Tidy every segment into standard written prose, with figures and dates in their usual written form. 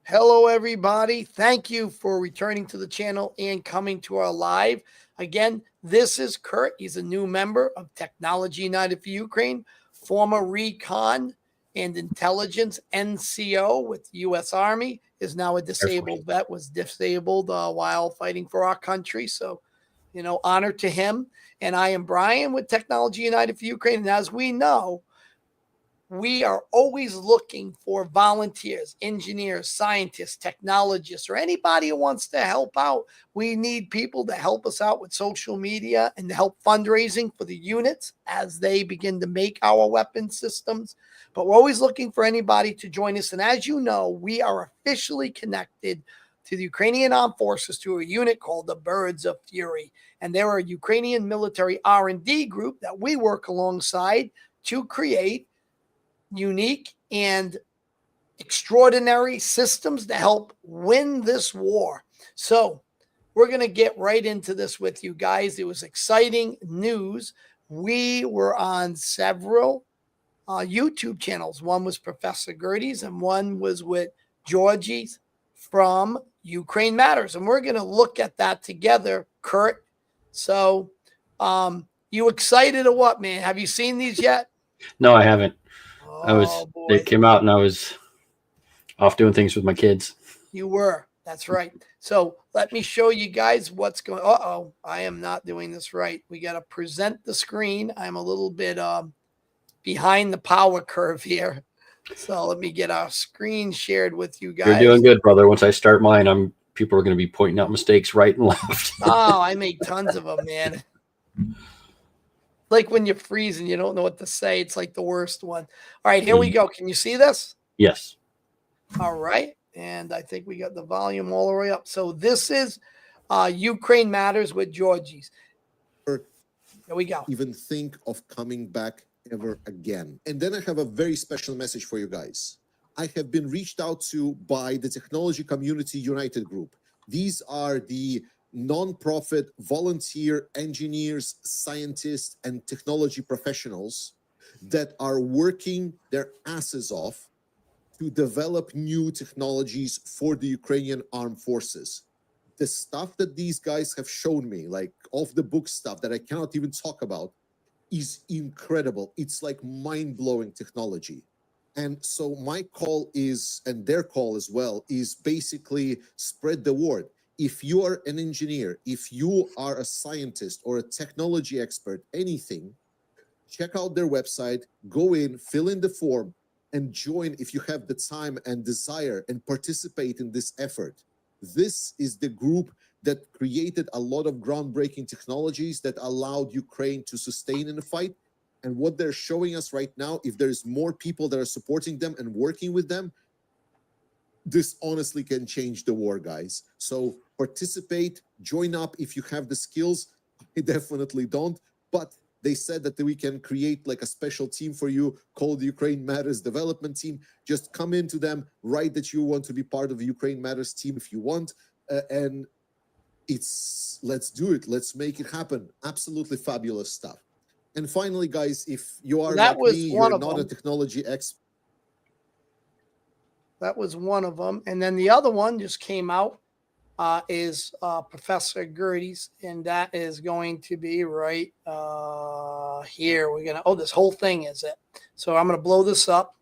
Hello, everybody. Thank you for returning to the channel and coming to our live. Again, this is Kurt. He's a new member of Technology United for Ukraine, former recon and intelligence NCO with the U.S. Army, is now a disabled vet, was disabled while fighting for our country. So, honor to him. And I am Brian with Technology United for Ukraine. And as we know, we are always looking for volunteers, engineers, scientists, technologists, or anybody who wants to help out. We need people to help us out with social media and to help fundraising for the units as they begin to make our weapon systems. But we're always looking for anybody to join us. And as you know, we are officially connected to the Ukrainian Armed Forces through a unit called the Birds of Fury. And they're a Ukrainian military R&D group that we work alongside to create unique and extraordinary systems to help win this war. So we're going to get right into this with you guys. It was exciting news. We were on several YouTube channels. One was Professor Gerdes and one was with Gerdes from Ukraine Matters. And we're going to look at that together, Kurt. So you excited or what, man? Have you seen these yet? No, I haven't. They came out and I was off doing things with my kids. You were. That's right. So let me show you guys what's going. Uh-oh, I am not doing this right. We got to present the screen. I'm a little bit behind the power curve here. So let me get our screen shared with you guys. You're doing good, brother. Once I start mine, people are going to be pointing out mistakes right and left. Oh, I make tons of them, man. Like when you're freezing, you don't know what to say. It's like the worst one. All right, here we go. Can you see this? Yes. All right. And I think we got the volume all the way up. So this is Ukraine Matters with Gerdes. Here we go. Even think of coming back ever again. And then I have a very special message for you guys. I have been reached out to by the Technology Community United Group. These are the non-profit volunteer engineers, scientists, and technology professionals that are working their asses off to develop new technologies for the Ukrainian armed forces. The stuff that these guys have shown me, like off-the-book stuff that I cannot even talk about, is incredible. It's like mind-blowing technology. And so my call is, and their call as well, is basically spread the word. If you are an engineer, if you are a scientist or a technology expert, anything, check out their website, go in, fill in the form, and join if you have the time and desire and participate in this effort. This is the group that created a lot of groundbreaking technologies that allowed Ukraine to sustain in the fight. And what they're showing us right now, if there's more people that are supporting them and working with them, this honestly can change the war, guys. So participate, join up if you have the skills. I definitely don't, but they said that we can create like a special team for you called the Ukraine Matters Development Team. Just come into them, write that you want to be part of the Ukraine Matters team if you want, and let's do it. Let's make it happen. Absolutely fabulous stuff. And finally, guys, if you are like me, you're not a technology expert. That was one of them. And then the other one just came out is Professor Gerdes, and that is going to be right here. We're going to, this whole thing is it. So I'm going to blow this up.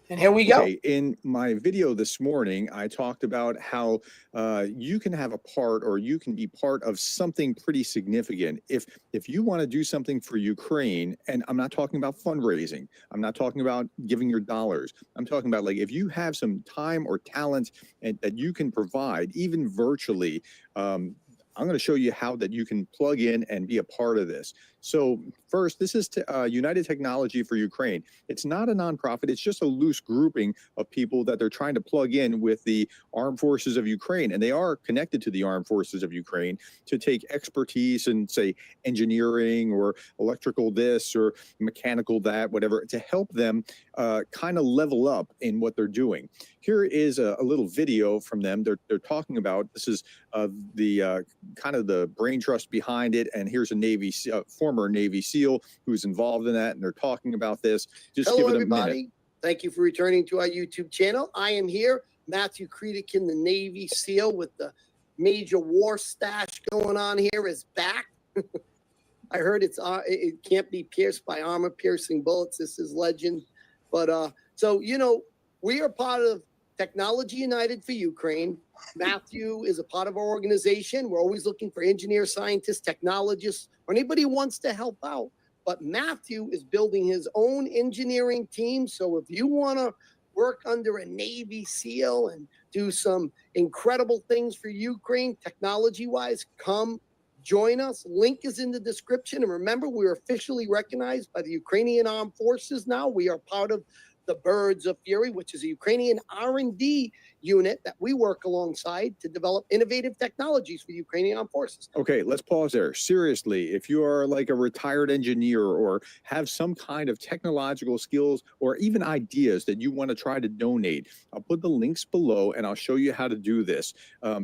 And here we go. Okay, in my video this morning, I talked about how you can have a part, or you can be part of something pretty significant. If you want to do something for Ukraine, and I'm not talking about fundraising, I'm not talking about giving your dollars, I'm talking about like if you have some time or talent that you can provide, even virtually, I'm going to show you how that you can plug in and be a part of this. So first, this is United Technology for Ukraine. It's not a nonprofit. It's just a loose grouping of people that they're trying to plug in with the armed forces of Ukraine. And they are connected to the armed forces of Ukraine to take expertise in, say, engineering or electrical this or mechanical that, whatever, to help them kind of level up in what they're doing. Here is a little video from them. They're talking about, this is the kind of the brain trust behind it. And here's a former Navy SEAL who's involved in that. And they're talking about this. Just Hello, give it a everybody. minute. Thank you for returning to our YouTube channel. I am here, Matthew Creedican, the Navy SEAL with the major war stash going on here, is back. I heard it can't be pierced by armor-piercing bullets. This is legend. But so, you know, we are part of Technology United for Ukraine. Matthew is a part of our organization. We're always looking for engineers, scientists, technologists, or anybody who wants to help out. But Matthew is building his own engineering team. So if you want to work under a Navy SEAL and do some incredible things for Ukraine, technology-wise, come join us. Link is in the description. And remember, we're officially recognized by the Ukrainian Armed Forces now. We are part of the Birds of Fury, which is a Ukrainian R&D unit that we work alongside to develop innovative technologies for Ukrainian armed forces. Okay, let's pause there. Seriously, if you are like a retired engineer or have some kind of technological skills or even ideas that you want to try to donate, I'll put the links below and I'll show you how to do this.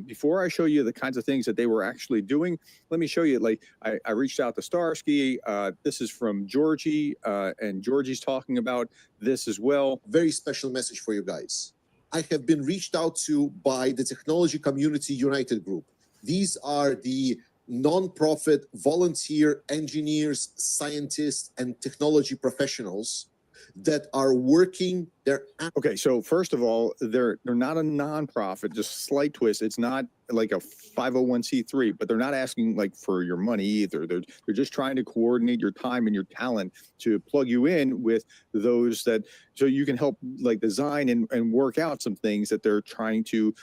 Before I show you the kinds of things that they were actually doing, let me show you, like, I reached out to Starsky. This is from Georgie, and Georgie's talking about this as well. Very special message for you guys. I have been reached out to by the Technology Community United Group. These are the non-profit volunteer engineers, scientists, and technology professionals that are working their. Okay, so first of all, they're not a nonprofit, just slight twist. It's not like a 501c3, but they're not asking like for your money either. They're just trying to coordinate your time and your talent to plug you in with those that, so you can help like design and work out some things that they're trying to,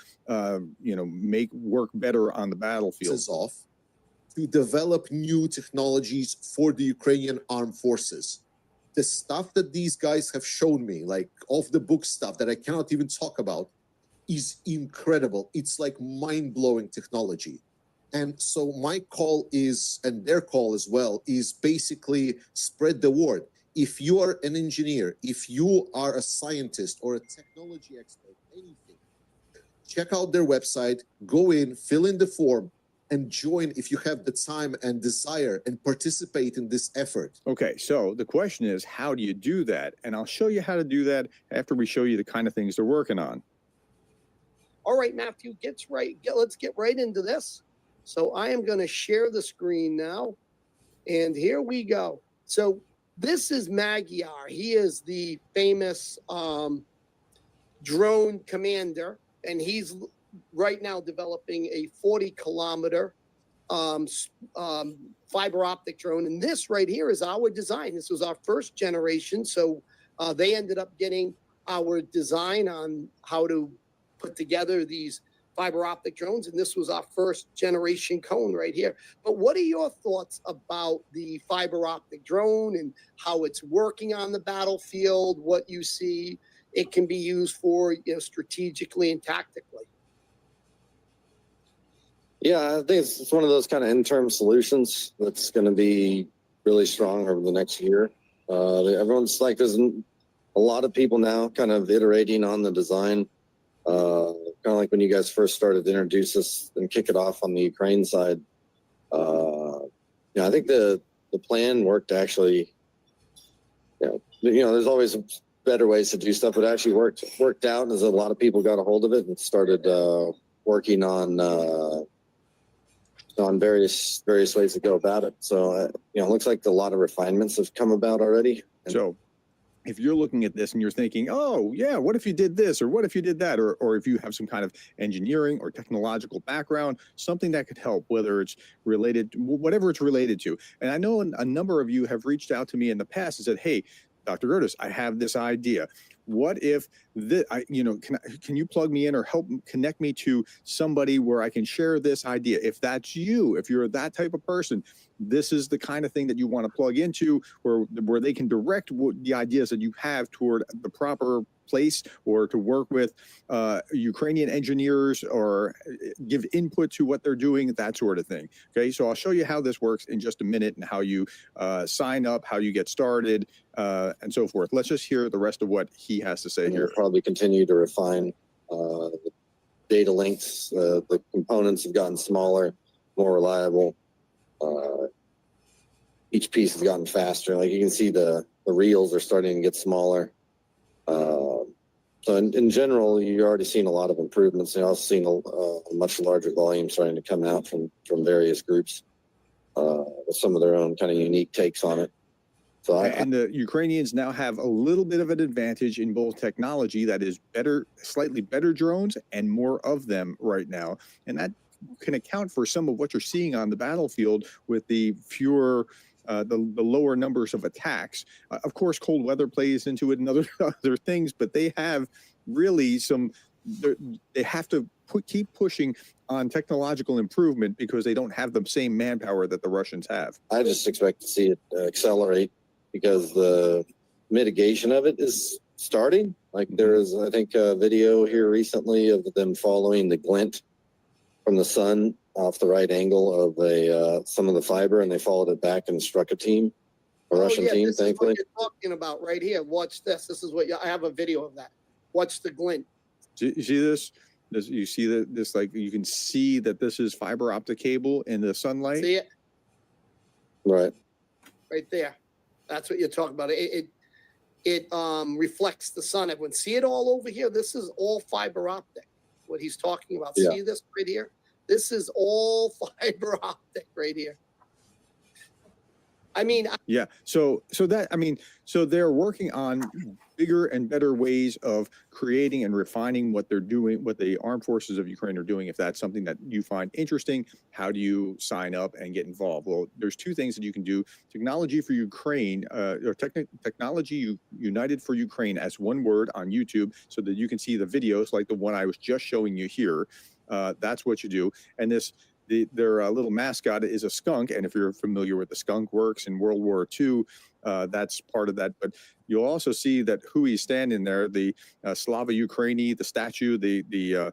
you know, make work better on the battlefield. Off to develop new technologies for the Ukrainian armed forces. The stuff that these guys have shown me, like off the book stuff that I cannot even talk about, is incredible. It's like mind-blowing technology. And so my call is, and their call as well, is basically spread the word. If you are an engineer, if you are a scientist or a technology expert, anything, check out their website, go in, fill in the form, and join if you have the time and desire and participate in this effort. Okay, so the question is, how do you do that? And I'll show you how to do that after we show you the kind of things they're working on. All right, Matthew, let's get right into this. So I am going to share the screen now. And here we go. So this is Magyar. He is the famous drone commander, and he's right now developing a 40-kilometer fiber optic drone. And this right here is our design. This was our first generation. So they ended up getting our design on how to put together these fiber optic drones. And this was our first generation cone right here. But what are your thoughts about the fiber optic drone and how it's working on the battlefield, what you see it can be used for, you know, strategically and tactically? Yeah, I think it's one of those kind of interim solutions that's going to be really strong over the next year. Everyone's like, there's a lot of people now kind of iterating on the design, kind of like when you guys first started to introduce us and kick it off on the Ukraine side. Yeah, I think the plan worked actually. You know, there's always better ways to do stuff, but it actually worked out as a lot of people got a hold of it and started working on various ways to go about it. So, you know, it looks like a lot of refinements have come about already. So if you're looking at this and you're thinking, oh, yeah, what if you did this or what if you did that? Or if you have some kind of engineering or technological background, something that could help, whether it's related, whatever it's related to. And I know a number of you have reached out to me in the past and said, hey, Dr. Gerdes, I have this idea. What if can you plug me in or help connect me to somebody where I can share this idea? If that's you, if you're that type of person, this is the kind of thing that you want to plug into, where they can direct the ideas that you have toward the proper place, or to work with Ukrainian engineers or give input to what they're doing, that sort of thing. Okay, so I'll show you how this works in just a minute and how you sign up, how you get started, and so forth. Let's just hear the rest of what he has to say here. We'll probably continue to refine the data links. The components have gotten smaller, more reliable. Each piece has gotten faster. Like you can see the reels are starting to get smaller. So in general, you're already seeing a lot of improvements. You're also seeing a much larger volume starting to come out from various groups with some of their own kind of unique takes on it. So and the Ukrainians now have a little bit of an advantage in both technology, that is better, slightly better drones, and more of them right now. And that can account for some of what you're seeing on the battlefield with the fewer the lower numbers of attacks. Of course, cold weather plays into it and other things, but they have really they have to keep pushing on technological improvement because they don't have the same manpower that the Russians have. I just expect to see it accelerate because the mitigation of it is starting. Like there is, I think, a video here recently of them following the glint from the sun off the right angle of some of the fiber, and they followed it back and struck a team, a Russian team, this thankfully. is what you're talking about right here. Watch this. This is what I have a video of that. Watch the glint. Do you see this? You see that this, like, you can see that this is fiber optic cable in the sunlight. See it? Right. Right there. That's what you're talking about. It reflects the sun. Everyone see it all over here? This is all fiber optic. What he's talking about. Yeah. See this right here? This is all fiber optic right here. I mean, yeah. So they're working on bigger and better ways of creating and refining what they're doing, what the armed forces of Ukraine are doing. If that's something that you find interesting, how do you sign up and get involved? Well, there's two things that you can do. Technology for Ukraine, or Technology United for Ukraine as one word on YouTube, so that you can see the videos like the one I was just showing you here. That's what you do. And their little mascot is a skunk. And if you're familiar with the skunk works in World War II, that's part of that. But you'll also see that who he's standing there, the Slava Ukraini, the statue, the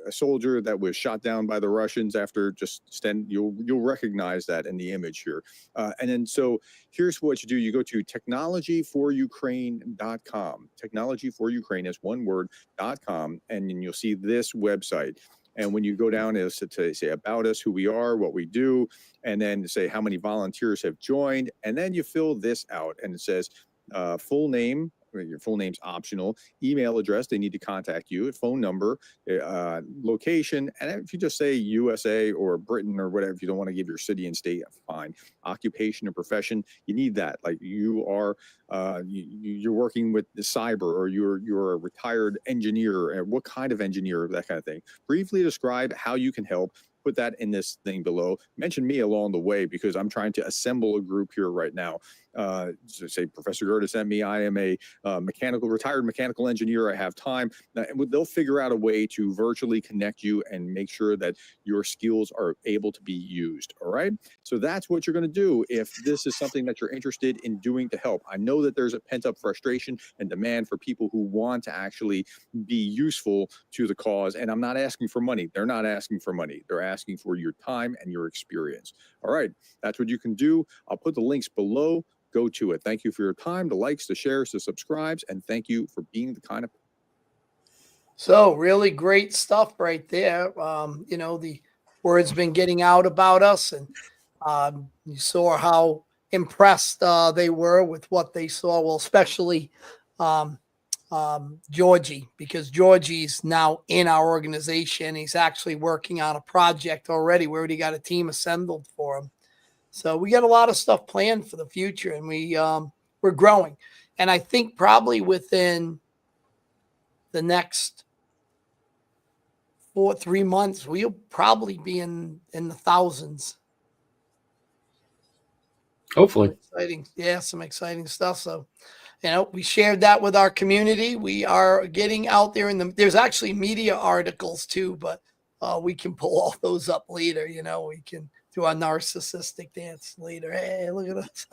soldier that was shot down by the Russians after you'll recognize that in the image here. And then, so here's what you do. You go to technologyforukraine.com. Technology for Ukraine is one word, .com, and then you'll see this website. And when you go down, is to say about us, who we are, what we do, and then say how many volunteers have joined. And then you fill this out, and it says full name. Your full name's optional. Email address, they need to contact you. Phone number, location, and if you just say USA or Britain or whatever, if you don't want to give your city and state, fine. Occupation and profession, you need that. Like you are, you're working with the cyber, or you're a retired engineer, and what kind of engineer, that kind of thing. Briefly describe how you can help. Put that in this thing below. Mention me along the way, because I'm trying to assemble a group here right now. So say Professor Gerdes sent me. I am a retired mechanical engineer. I have time. They'll figure out a way to virtually connect you and make sure that your skills are able to be used. All right. So that's what you're going to do if this is something that you're interested in doing to help. I know that there's a pent-up frustration and demand for people who want to actually be useful to the cause. And I'm not asking for money. They're not asking for money. They're asking for your time and your experience. All right. That's what you can do. I'll put the links below. Go to it. Thank you for your time, the likes, the shares, the subscribes, and thank you for being the kind of. So really great stuff right there. The word's been getting out about us, and you saw how impressed they were with what they saw. Well, especially Georgie, because Georgie's now in our organization. He's actually working on a project already. We already got a team assembled for him. So we got a lot of stuff planned for the future, and we're growing. And I think probably within the next 3 months, we'll probably be in the thousands. Hopefully. Some exciting stuff. So, we shared that with our community. We are getting out there there's actually media articles too, but we can pull all those up later. We can do our narcissistic dance later. Hey, look at us.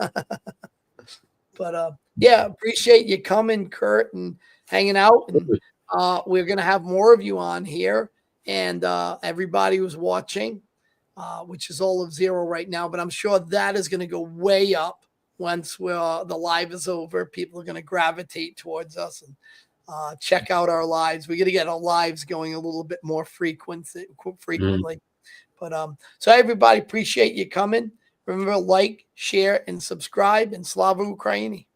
But appreciate you coming, Kurt, and hanging out. And we're going to have more of you on here, and everybody who's watching, which is all of 0 right now, but I'm sure that is going to go way up once the live is over. People are going to gravitate towards us and check out our lives. We're going to get our lives going a little bit more frequently. But so everybody, appreciate you coming. Remember, like, share, and subscribe, and Slava Ukraini.